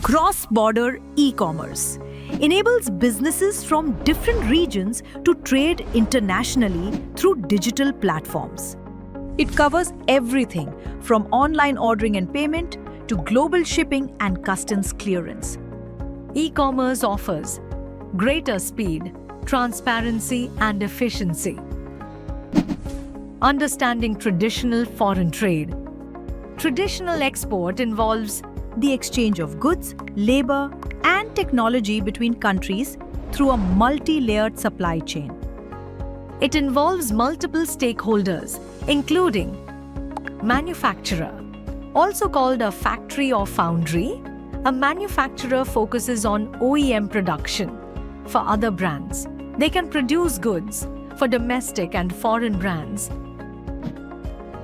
Cross-border e-commerce enables businesses from different regions to trade internationally through digital platforms. It covers everything from online ordering and payment to global shipping and customs clearance. E-commerce offers greater speed, transparency, and efficiency. Understanding traditional foreign trade. Traditional export involves the exchange of goods, labor, and technology between countries through a multi-layered supply chain. It involves multiple stakeholders, including manufacturer, also called a factory or foundry. A manufacturer focuses on OEM production for other brands. They can produce goods for domestic and foreign brands.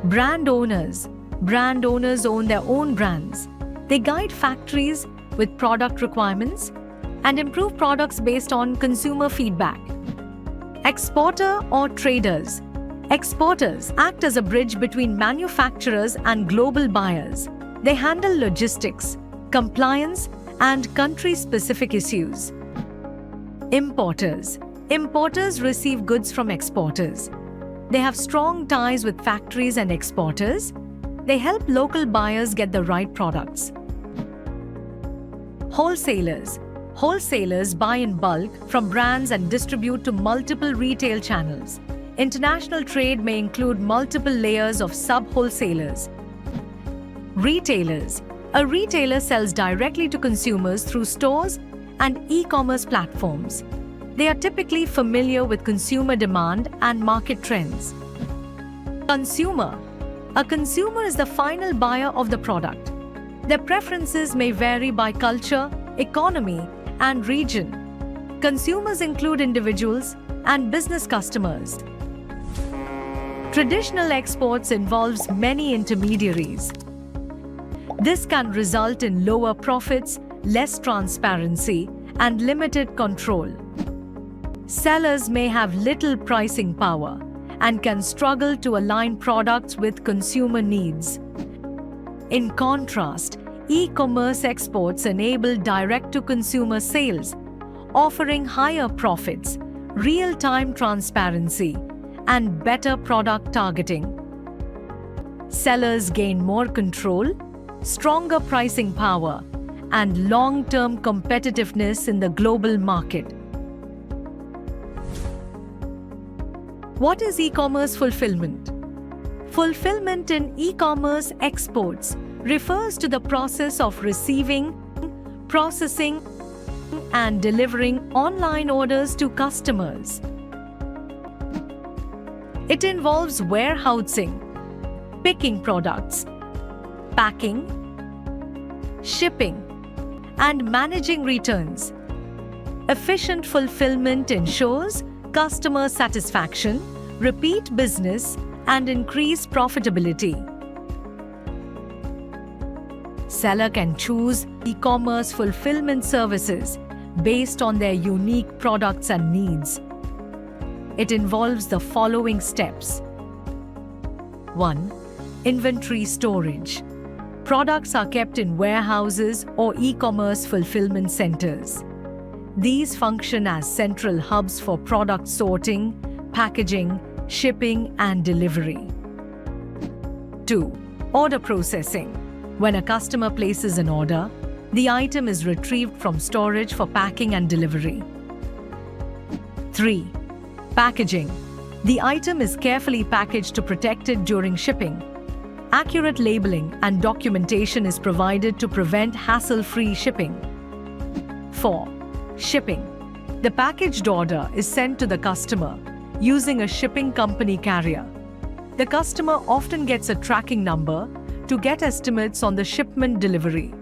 Brand owners. Brand owners own their own brands. They guide factories with product requirements and improve products based on consumer feedback. Exporter or traders. Exporters act as a bridge between manufacturers and global buyers. They handle logistics, compliance, and country-specific issues. Importers. Importers receive goods from exporters. They have strong ties with factories and exporters. They help local buyers get the right products. Wholesalers. Wholesalers buy in bulk from brands and distribute to multiple retail channels. International trade may include multiple layers of sub-wholesalers. Retailers. A retailer sells directly to consumers through stores and e-commerce platforms. They are typically familiar with consumer demand and market trends. Consumer. A consumer is the final buyer of the product. Their preferences may vary by culture, economy, and region. Consumers include individuals and business customers. Traditional exports involves many intermediaries. This can result in lower profits, less transparency, and limited control. Sellers may have little pricing power and can struggle to align products with consumer needs. In contrast, e-commerce exports enable direct-to-consumer sales, offering higher profits, real-time transparency, and better product targeting. Sellers gain more control, stronger pricing power, and long-term competitiveness in the global market. What is e-commerce fulfillment? Fulfillment in e-commerce exports refers to the process of receiving, processing, and delivering online orders to customers. It involves warehousing, picking products, packing, shipping, and managing returns. Efficient fulfillment ensures customer satisfaction, repeat business, and increased profitability. Seller can choose e-commerce fulfillment services based on their unique products and needs. It involves the following steps. 1. Inventory storage. Products are kept in warehouses or e-commerce fulfillment centers. These function as central hubs for product sorting, packaging, shipping, and delivery. 2. Order processing. When a customer places an order, the item is retrieved from storage for packing and delivery. 3. Packaging. The item is carefully packaged to protect it during shipping. Accurate labeling and documentation is provided to prevent hassle-free shipping. 4. Shipping. The packaged order is sent to the customer using a shipping company carrier. The customer often gets a tracking number to get estimates on the shipment delivery.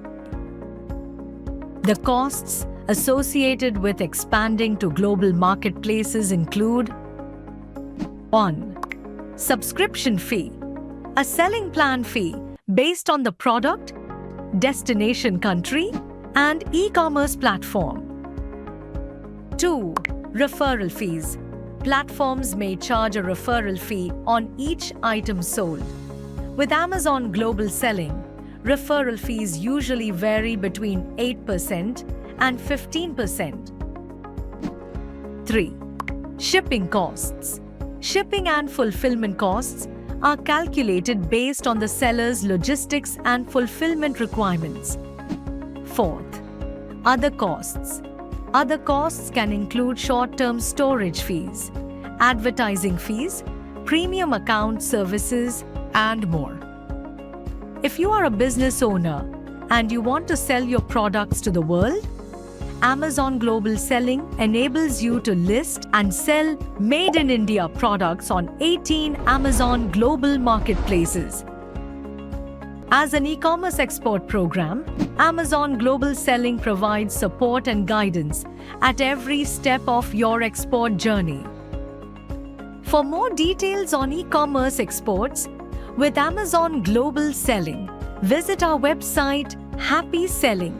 The costs associated with expanding to global marketplaces include 1. Subscription fee. A selling plan fee based on the product, destination country, and e-commerce platform. 2. Referral fees. Platforms may charge a referral fee on each item sold. With Amazon Global Selling, Referral fees usually vary between 8% and 15%. 3. Shipping costs. Shipping and fulfillment costs are calculated based on the seller's logistics and fulfillment requirements. 4th. Other costs. Other costs can include short-term storage fees, advertising fees, premium account services, and more. If you are a business owner and you want to sell your products to the world, Amazon Global Selling enables you to list and sell Made in India products on 18 Amazon global marketplaces. As an e-commerce export program, Amazon Global Selling provides support and guidance at every step of your export journey. For more details on e-commerce exports with Amazon Global Selling, visit our website Happy Selling.